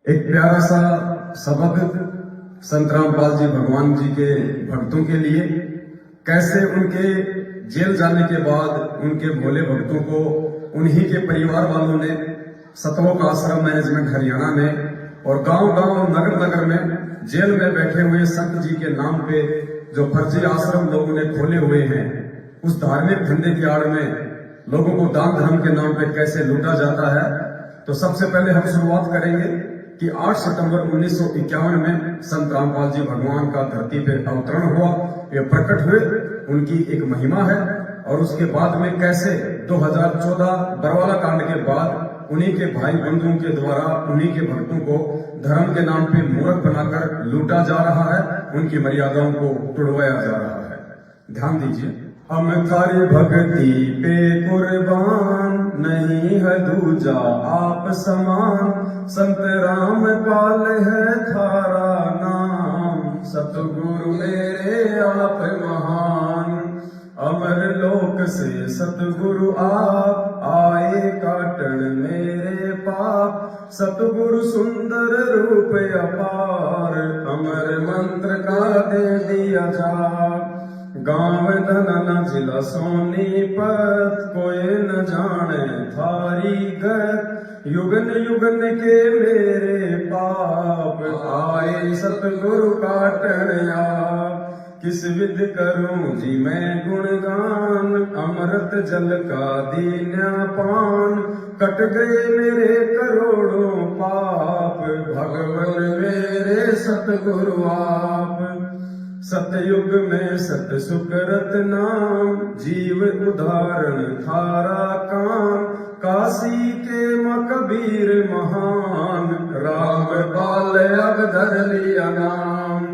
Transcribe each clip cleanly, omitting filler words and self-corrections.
एक प्यारा सा सबक संत रामपाल जी भगवान जी के भक्तों के लिए, कैसे उनके जेल जाने के बाद उनके भोले भक्तों को उन्हीं के परिवार वालों ने सतलोक आश्रम मैनेजमेंट हरियाणा में और गांव-गांव नगर-नगर में जेल में बैठे हुए संत जी के नाम पे जो फर्जी आश्रम लोगों ने खोले हुए हैं, उस धार्मिक धंधे की आड़ में लोगों को दान धर्म के नाम पे कैसे लूटा जाता है। तो सबसे पहले हम शुरुआत करेंगे कि 8 सितंबर 1951 में संत रामपाल जी भगवान का धरती पे अवतरण हुआ, ये प्रकट हुए, उनकी एक महिमा है। और उसके बाद में कैसे 2014 बरवाला कांड के बाद उन्हीं के भाई बंधुओं के द्वारा उन्हीं के भक्तों को धर्म के नाम पे मूर्ख बनाकर लूटा जा रहा है, उनकी मर्यादाओं को तोड़वाया जा रहा है। ध्यान दीजिए, हम थारी भक्ति पे कुर्बान, नहीं है दूजा आप समान, संत रामपाल है थारा नाम, सतगुरु मेरे आप महान, अमर लोक से सतगुरु आप आए काटन मेरे पाप, सतगुरु सुंदर रूप अपार, अमर मंत्र का दे दिया जाप, गांव धनना जिला सोनीपत, कोई न जाने थारी गत, युगन युगन के मेरे पाप, आए सतगुरु काटन आप, किस विध करूं जी मैं गुणगान, अमृत जल का दीन्या पान, कट गए मेरे करोड़ों पाप, भगवन मेरे सतगुरु आप, सतयुग में सत सुकरत नाम, जीव उदाहरण थारा काम, काशी के कबीर महान, रामपाल अब धर लिया नाम,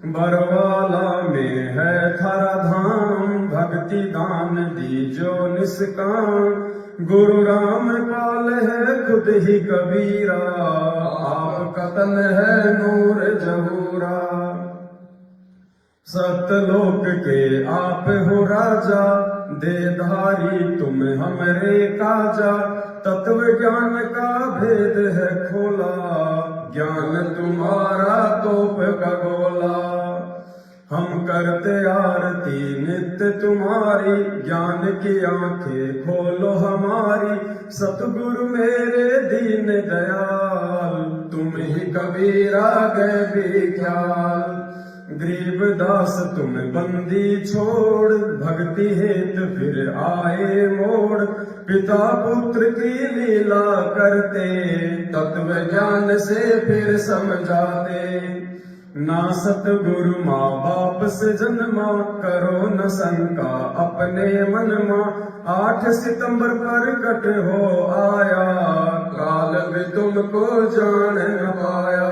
बरवाला में है थारा धाम, भक्ति दान दीजो निष्काम, गुरु रामपाल है खुद ही कबीरा, आप कतन है नूर जहूरा, सतलोक के आप हो राजा, देधारी तुम हमरे काजा, तत्व ज्ञान का भेद है खोला, ज्ञान तुम्हारा तोप का गोला, हम करते आरती नित्य तुम्हारी, ज्ञान की आंखें खोलो हमारी, सतगुरु मेरे दीन दयाल, तुम ही कबीरा गए बेख्याल, गरीबदास तुम बंदी छोड़, भक्ति हेत फिर आए मोड़, पिता पुत्र की लीला करते, तत्व ज्ञान से फिर समझाते, ना सतगुरु माँ बाप से जन्मा, करो न शंका अपने मन मा, 8 सितंबर प्रकट हो आया, काल भी तुमको जान न पाया,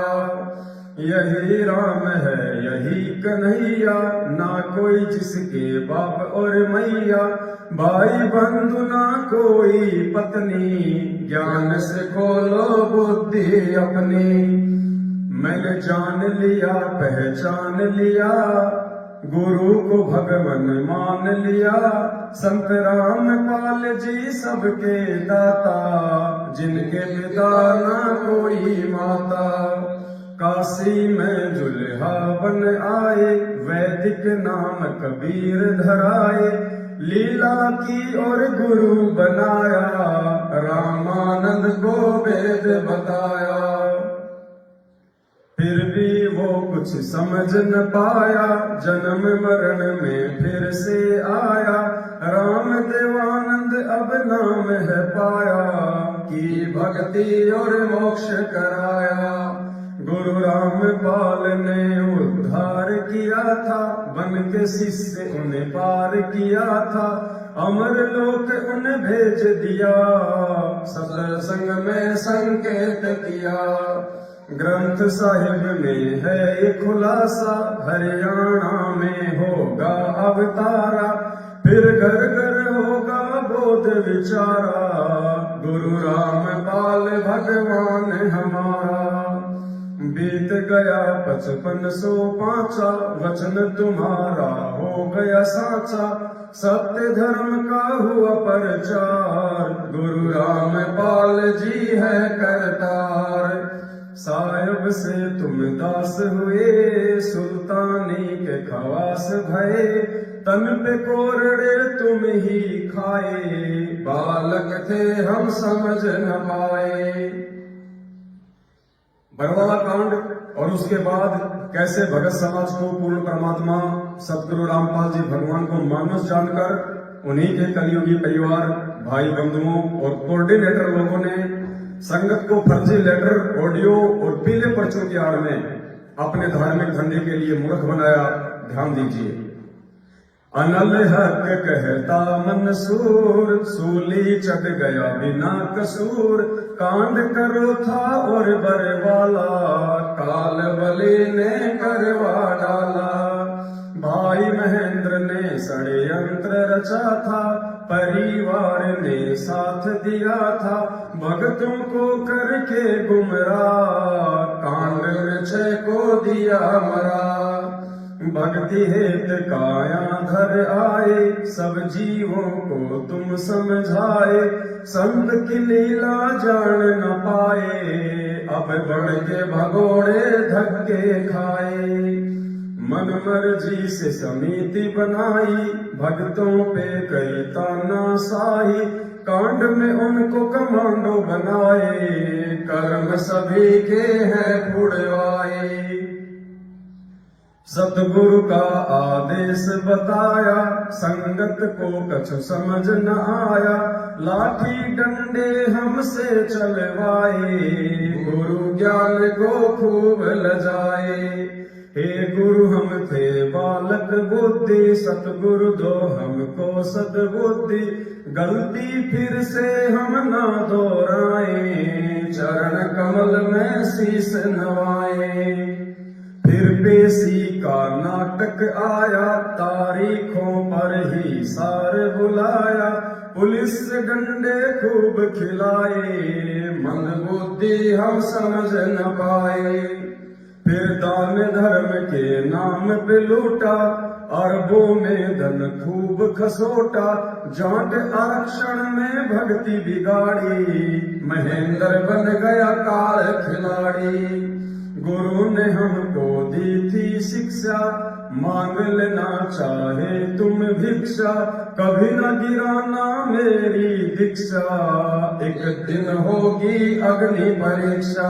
यही राम है यही कन्हैया, ना कोई जिसके बाप और मैया, भाई बंधु ना कोई पत्नी, ज्ञान से खोलो बुद्धि अपनी, मैंने जान लिया पहचान लिया, गुरु को भगवन मान लिया, संत रामपाल जी सबके दाता, जिनके पिता ना कोई माता, काशी में दुल्हा बन आए, वैदिक नाम कबीर धराए, लीला की और गुरु बनाया, रामानंद को वेद बताया, फिर भी वो कुछ समझ न पाया, जन्म मरण में फिर से आया, राम देवानंद अब नाम है पाया, की भक्ति और मोक्ष कराया, गुरु रामपाल ने उद्धार किया था, बन के शिष्य उन्हें पार किया था, अमर लोक उन्हें भेज दिया, सत्संग में संकेत किया, ग्रंथ साहिब में है ये खुलासा, हरियाणा में होगा अवतारा, फिर घर घर होगा बोध विचारा, गुरु रामपाल भगवान हमारा, बीत गया 5505, वचन तुम्हारा हो गया साचा, सत्य धर्म का हुआ प्रचार, गुरु रामपाल जी है करतार, साहिब से तुम दास हुए, सुल्तानी के खवास भये, तन पे कोरड़े तुम ही खाए, बालक थे हम समझ न पाए। बरवाला कांड और उसके बाद कैसे भगत समाज को पूर्ण परमात्मा सतगुरु रामपाल जी भगवान को मानस जानकर उन्हीं के कलयुगी परिवार, भाई बंधुओं और कोऑर्डिनेटर लोगों ने संगत को फर्जी लेटर, ऑडियो और पीले पर्चों की आड़ में अपने धार्मिक धंधे के लिए मूर्ख बनाया। ध्यान दीजिए। अनल हक कहता मंसूर, सूली चढ़ गया बिना कसूर, कांड करो था और बरवाला, काल बली ने करवा डाला। भाई महेंद्र ने षड्यंत्र रचा था, परिवार ने साथ दिया था, भक्तों को करके गुमराह, कांड में को दिया मरा। भक्ति हेत काया धर आए, सब जीवों को तुम समझाए, संत की लीला जान न पाए, अब बढ़ के भगोड़े धक्के खाए। मन मर्जी से समिति बनाई, भक्तों पे कई तानाशाही, कांड में उनको कमांडो बनाए, कर्म सभी के हैं फुड़वाए। सतगुरु का आदेश बताया, संगत को कछु समझ न आया, लाठी डंडे हमसे चलवाए, गुरु ज्ञान को खूब लजाए। हे गुरु हम थे बालक बुद्धि, सतगुरु दो हमको सद्बुद्धि, गलती फिर से हम ना दोहराए, चरण कमल में शीश नवाए। फिर पेशी का नाटक आया, तारीखों पर ही सार बुलाया, पुलिस डंडे खूब खिलाए, मंदबुद्धि हम समझ न पाए। फिर दान धर्म के नाम पे लूटा, अरबों में धन खूब खसोटा, जाट आरक्षण में भक्ति बिगाड़ी, महेंद्र बन गया काल खिलाड़ी। गुरु ने हमको दी थी शिक्षा, मांग लेना चाहे तुम भिक्षा, कभी न गिराना मेरी दीक्षा, एक दिन होगी अग्नि परीक्षा।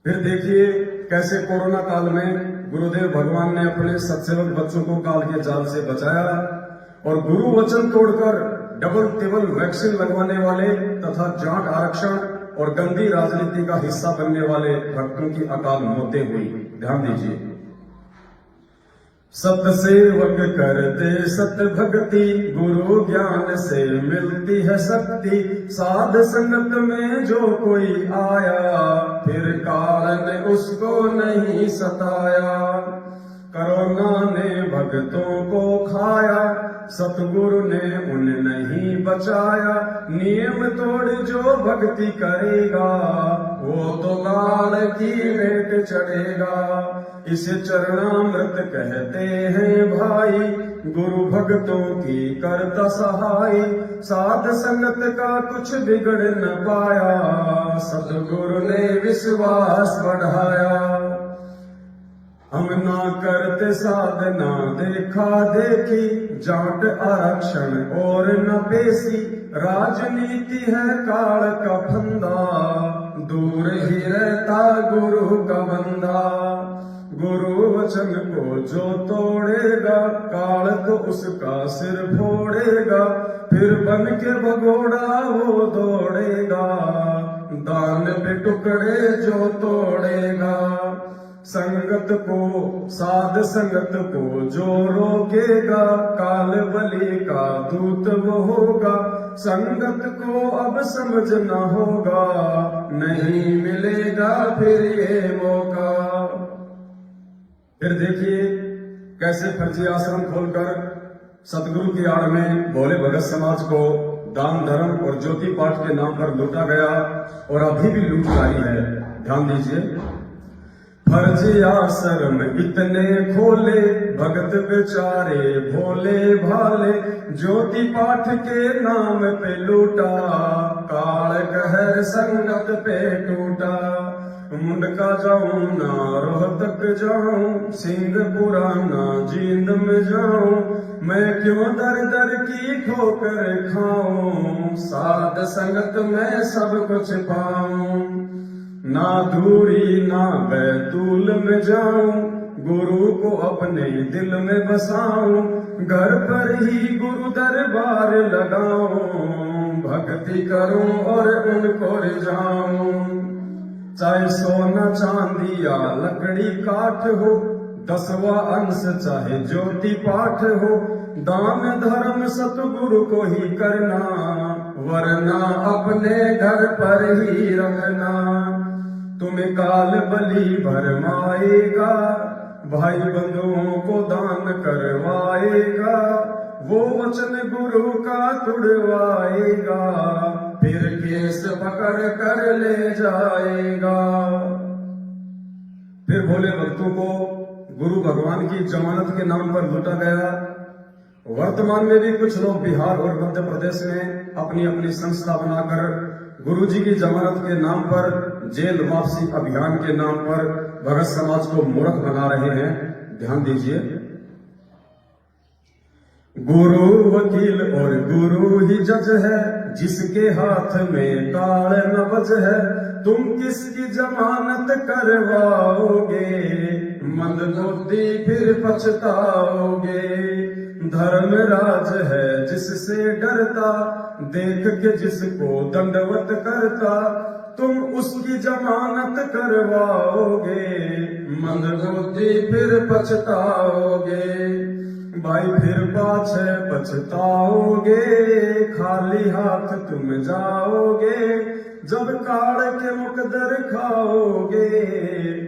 फिर देखिए कैसे कोरोना काल में गुरुदेव भगवान ने अपने सत्सेवक बच्चों को काल के जाल से बचाया और गुरु वचन तोड़कर डबल टिबल वैक्सीन लगवाने वाले तथा जाट आरक्षण और गंदी राजनीति का हिस्सा बनने वाले भक्तों की अकाल मौतें हुई। ध्यान दीजिए। सत सेवक करते सत भक्ति, गुरु ज्ञान से मिलती है शक्ति, साध संगत में जो कोई आया, फिर काल ने उसको नहीं सताया। कोरोना ने भक्तों को खाया, सतगुरु ने उन्हें नहीं बचाया, नियम तोड़ जो भक्ति करेगा, वो तो काल की भेंट चढ़ेगा। इसे चरणामृत कहते हैं भाई, गुरु भक्तों की करता सहाय, साध संगत का कुछ बिगड़ न पाया, सतगुरु ने विश्वास बढ़ाया। हम ना करते साधना देखा देखी, जाट आरक्षण और न पेशी, राजनीति है काल का फंदा, दूर ही रहता गुरु का बंदा। गुरु वचन को जो तोड़ेगा, काल तो उसका सिर फोड़ेगा, फिर बन के भगोड़ा वो दौड़ेगा, दान पे टुकड़े जो तोड़ेगा। संगत को साध संगत को जो रोकेगा, काल बलि का दूत वो होगा, संगत को अब समझ न होगा, नहीं मिलेगा फिर ये मौका। फिर देखिए कैसे फर्जी आश्रम खोलकर सतगुरु की आड़ में भोले भगत समाज को दान धर्म और ज्योति पाठ के नाम पर लूटा गया और अभी भी लूट जारी है। ध्यान दीजिए। फर्ज आश्रम इतने खोले, भगत बेचारे भोले भाले, ज्योति पाठ के नाम पे लूटा, काल कहर संगत पे टूटा। मुंडका जाऊं ना रोहतक जाऊं, सिंहपुरा ना जींद में जाऊं, मैं क्यों दर दर की ठोकर खाऊं, साध संगत में सब कुछ पाऊं। ना दूरी ना बैतूल में जाऊं, गुरु को अपने दिल में बसाऊं, घर पर ही गुरु दरबार लगाऊं, भक्ति करूं और उनको रिझाऊं। चाहे सोना चांदी या लकड़ी काठ हो, 10वां अंश चाहे ज्योति पाठ हो, दान धर्म सतगुरु को ही करना, वरना अपने घर पर ही रखना। तुम्हें काल बलि भरमाएगा, भाई बंधुओं को दान करवाएगा, वो वचन गुरु का तुड़वाएगा, फिर केस पकड़ कर ले जाएगा। फिर भोले भक्तों को गुरु भगवान की जमानत के नाम पर लूटा गया। वर्तमान में भी कुछ लोग बिहार और मध्य प्रदेश में अपनी अपनी संस्था बनाकर गुरु जी की जमानत के नाम पर, जेल वापसी अभियान के नाम पर भगत समाज को मूर्ख बना रहे हैं। ध्यान दीजिए, गुरु वकील और गुरु ही जज है, जिसके हाथ में ताड़ नबज है, तुम किसकी जमानत करवाओगे, मंदबुद्धि फिर पछताओगे। धर्मराज है जिससे डरता, देख के जिसको दंडवत करता, तुम उसकी जमानत करवाओगे, मंदबुद्धि फिर पछताओगे। भाई फिर पाछे पछताओगे, खाली हाथ तुम जाओगे, जब काड़ के मुकदर खाओगे,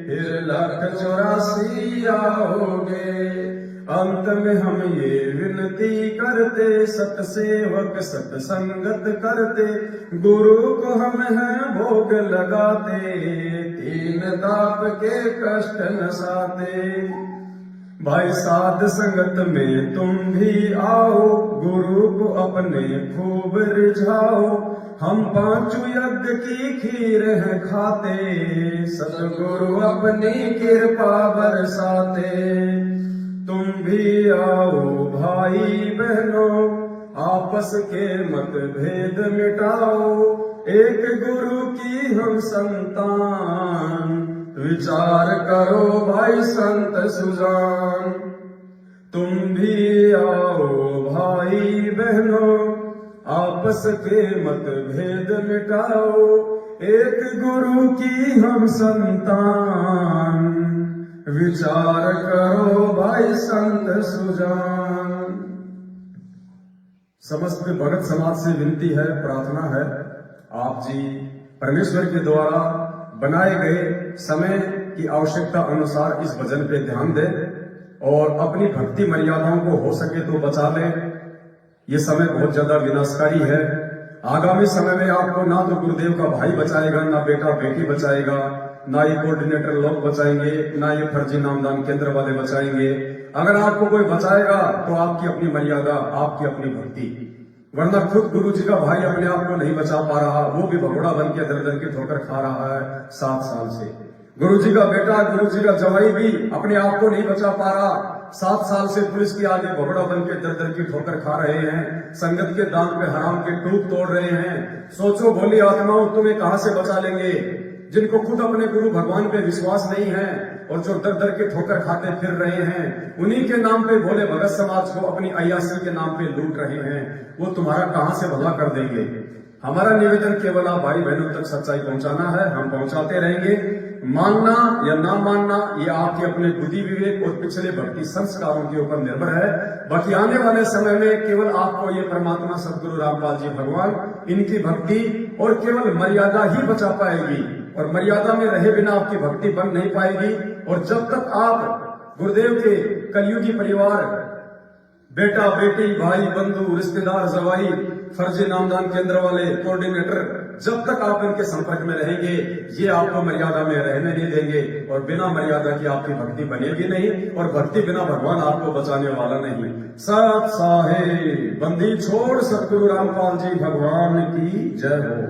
फिर 1,84 आओगे। अंत में हम ये विनती करते, सतसेवक सत्संगत करते, गुरु को हम हैं भोग लगाते, 3 दाप के कष्ट नसाते। भाई साध संगत में तुम भी आओ, गुरु को अपने खूब रिझाओ, हम 5 यज्ञ की खीर हैं खाते, सतगुरु अपनी कृपा बरसाते। तुम भी आओ भाई बहनों, आपस के मतभेद मिटाओ, एक गुरु की हम संतान, विचार करो भाई संत सुजान। तुम भी आओ भाई बहनों, आपस के मतभेद मिटाओ, एक गुरु की हम संतान, विचार करो भाई संत सुजान। समस्त भगत समाज से विनती है, प्रार्थना है, आप जी परमेश्वर के द्वारा बनाए गए समय की आवश्यकता अनुसार इस भजन पे ध्यान दें और अपनी भक्ति मर्यादाओं को हो सके तो बचा लें। ये समय बहुत ज्यादा विनाशकारी है। आगामी समय में आपको ना तो गुरुदेव का भाई बचाएगा, ना बेटा बेटी बचाएगा, ना ये कोऑर्डिनेटर लोग बचाएंगे, ना ये फर्जी नामदान केंद्र वाले बचाएंगे। अगर आपको कोई बचाएगा तो आपकी अपनी मर्यादा, आपकी अपनी भक्ति, वरना खुद गुरु जी का भाई अपने आप को नहीं बचा पा रहा, वो भी भगोड़ा बन के दर दर के ठोकर खा रहा है 7 साल से। गुरु जी का बेटा, गुरु जी का जवाई भी अपने आप को नहीं बचा पा रहा, 7 साल से पुलिस के आगे भगोड़ा बन के दर दर की ठोकर खा रहे हैं, संगत के दान पे हराम के टूट तोड़ रहे हैं। सोचो भोली आत्माओं, तुम्हें कहां से बचा लेंगे, जिनको खुद अपने गुरु भगवान पे विश्वास नहीं है और जो दर दर के ठोकर खाते फिर रहे हैं, उन्हीं के नाम पे भोले भगत समाज को अपनी अय्यासी के नाम पे लूट रहे हैं, वो तुम्हारा कहां से भला कर देंगे। हमारा निवेदन केवल आप भाई बहनों तक सच्चाई पहुंचाना है, हम पहुंचाते रहेंगे। मानना या ना मानना ये आपके अपने बुद्धि विवेक और पिछले भक्ति संस्कारों के ऊपर निर्भर है। बाकी आने वाले समय में केवल आपको ये परमात्मा सदगुरु रामपाल जी भगवान, इनकी भक्ति और केवल मर्यादा ही बचा पाएगी, और मर्यादा में रहे बिना आपकी भक्ति बन नहीं पाएगी। और जब तक आप गुरुदेव के कलयुगी परिवार, बेटा बेटी भाई बंधु रिश्तेदार जवाई, फर्जी नामदान केंद्र वाले, कोऑर्डिनेटर, जब तक आप इनके संपर्क में रहेंगे ये आपको मर्यादा में रहने नहीं देंगे और बिना मर्यादा की आपकी भक्ति बनेगी नहीं और भक्ति बिना भगवान आपको बचाने वाला नहीं। सत साहेब बंदी छोड़ सतगुरु रामपाल जी भगवान की जय हो।